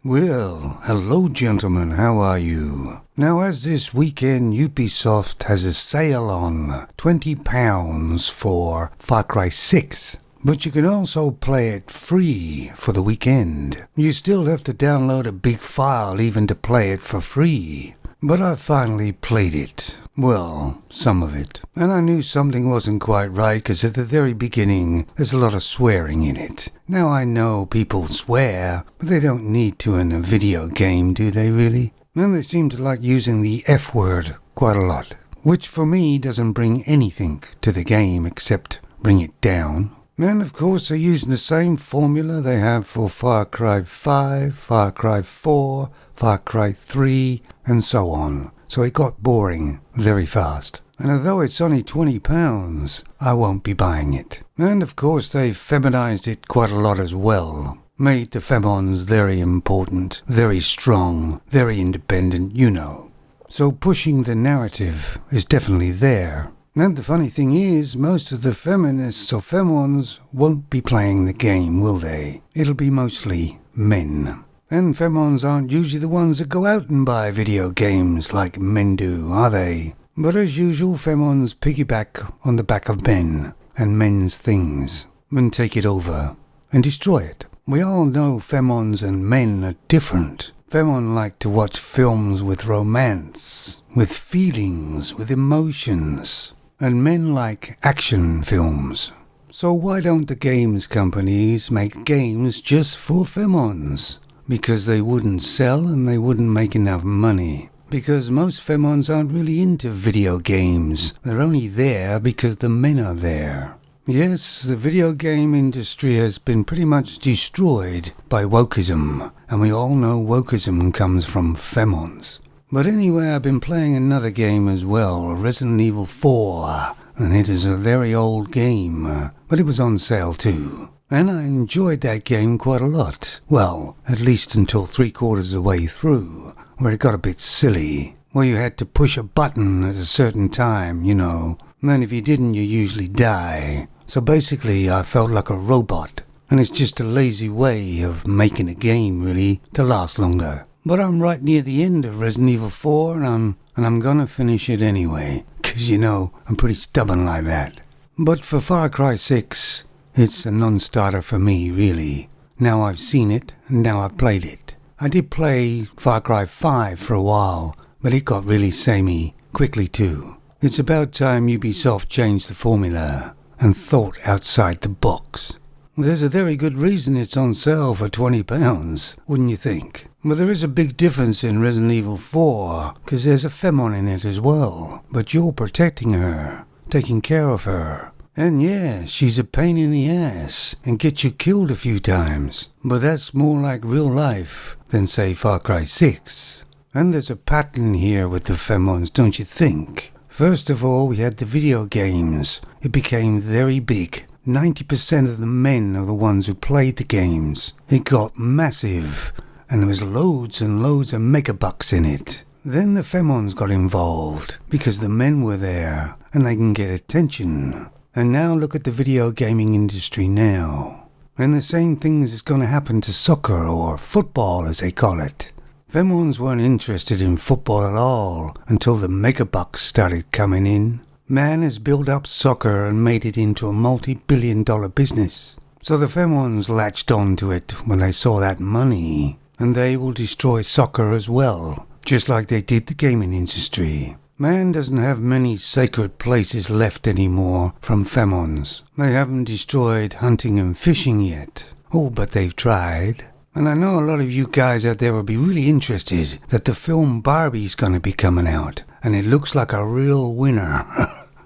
Well, hello gentlemen, how are you? Now as this weekend Ubisoft has a sale on £20 for Far Cry 6. But you can also play it free for the weekend. You still have to download a big file even to play it for free. But I finally played it. Well, some of it. And I knew something wasn't quite right because at the very beginning there's a lot of swearing in it. Now I know people swear, but they don't need to in a video game, do they really? And they seem to like using the F word quite a lot. Which for me doesn't bring anything to the game except bring it down. And of course they're using the same formula they have for Far Cry 5, Far Cry 4, Far Cry 3, and so on. So it got boring very fast. And although it's only £20, I won't be buying it. And of course they've feminized it quite a lot as well. Made the femons very important, very strong, very independent, you know. So pushing the narrative is definitely there. And the funny thing is, most of the feminists or femons won't be playing the game, will they? It'll be mostly men. And femons aren't usually the ones that go out and buy video games like men do, are they? But as usual, femons piggyback on the back of men and men's things and take it over and destroy it. We all know femons and men are different. Femons like to watch films with romance, with feelings, with emotions. And men like action films. So why don't the games companies make games just for femons? Because they wouldn't sell and they wouldn't make enough money. Because most femons aren't really into video games. They're only there because the men are there. Yes, the video game industry has been pretty much destroyed by wokeism. And we all know wokeism comes from femons. But anyway, I've been playing another game as well, Resident Evil 4, and it is a very old game, but it was on sale too. And I enjoyed that game quite a lot. Well, at least until 3/4 of the way through, where it got a bit silly, where you had to push a button at a certain time, you know, and then if you didn't, you usually die. So basically, I felt like a robot, and it's just a lazy way of making a game, really, to last longer. But I'm right near the end of Resident Evil 4 and I'm gonna finish it anyway. 'Cause you know, I'm pretty stubborn like that. But for Far Cry 6, it's a non-starter for me, really. Now I've seen it, and now I've played it. I did play Far Cry 5 for a while, but it got really samey quickly too. It's about time Ubisoft changed the formula and thought outside the box. There's a very good reason it's on sale for £20, wouldn't you think? But there is a big difference in Resident Evil 4, because there's a femon in it as well. But you're protecting her, taking care of her. And yeah, she's a pain in the ass, and gets you killed a few times. But that's more like real life than, say, Far Cry 6. And there's a pattern here with the femons, don't you think? First of all, we had the video games. It became very big. 90% of the men are the ones who played the games. It got massive, and there was loads and loads of megabucks in it. Then the femons got involved, because the men were there, and they can get attention. And now look at the video gaming industry now. And the same thing is going to happen to soccer, or football as they call it. Femons weren't interested in football at all, until the megabucks started coming in. Man has built up soccer and made it into a multi-billion-dollar business. So the femons latched onto it when they saw that money. And they will destroy soccer as well, just like they did the gaming industry. Man doesn't have many sacred places left anymore from femons. They haven't destroyed hunting and fishing yet. Oh, but they've tried. And I know a lot of you guys out there will be really interested that the film Barbie's gonna be coming out. And it looks like a real winner.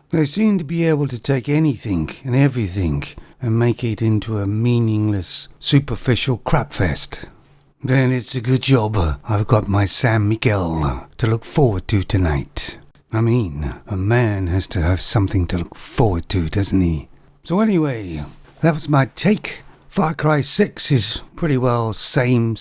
They seem to be able to take anything and everything and make it into a meaningless, superficial crapfest. Then it's a good job I've got my San Miguel to look forward to tonight. I mean, a man has to have something to look forward to, doesn't he? So anyway, that was my take. Far Cry 6 is pretty well same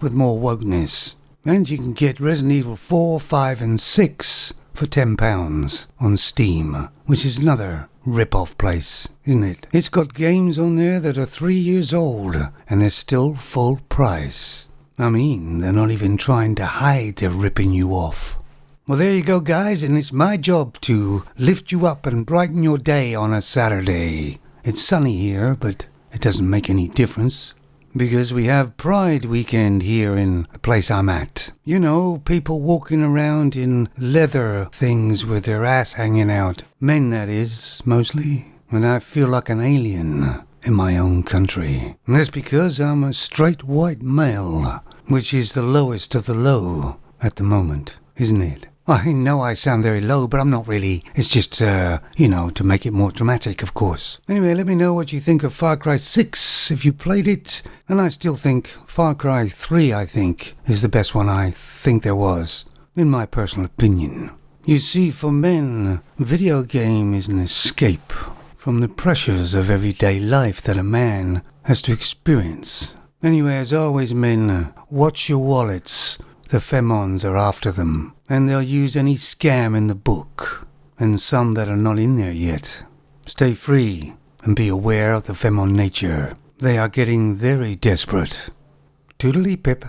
with more wokeness. And you can get Resident Evil 4, 5 and 6 for £10 on Steam, which is another rip-off place, isn't it? It's got games on there that are 3 years old, and they're still full price. I mean, they're not even trying to hide they're ripping you off. Well, there you go, guys, and it's my job to lift you up and brighten your day on a Saturday. It's sunny here, but it doesn't make any difference, because we have Pride weekend here in the place I'm at. You know, people walking around in leather things with their ass hanging out. Men, that is, mostly. And I feel like an alien in my own country. And that's because I'm a straight white male, which is the lowest of the low at the moment, isn't it? I know I sound very low, but I'm not really. It's just, to make it more dramatic, of course. Anyway, let me know what you think of Far Cry 6, if you played it. And I still think Far Cry 3, is the best one I think there was, in my personal opinion. You see, for men, video game is an escape from the pressures of everyday life that a man has to experience. Anyway, as always, men, watch your wallets. The Femons are after them, and they'll use any scam in the book, and some that are not in there yet. Stay free, and be aware of the Femon nature. They are getting very desperate. Toodly pip.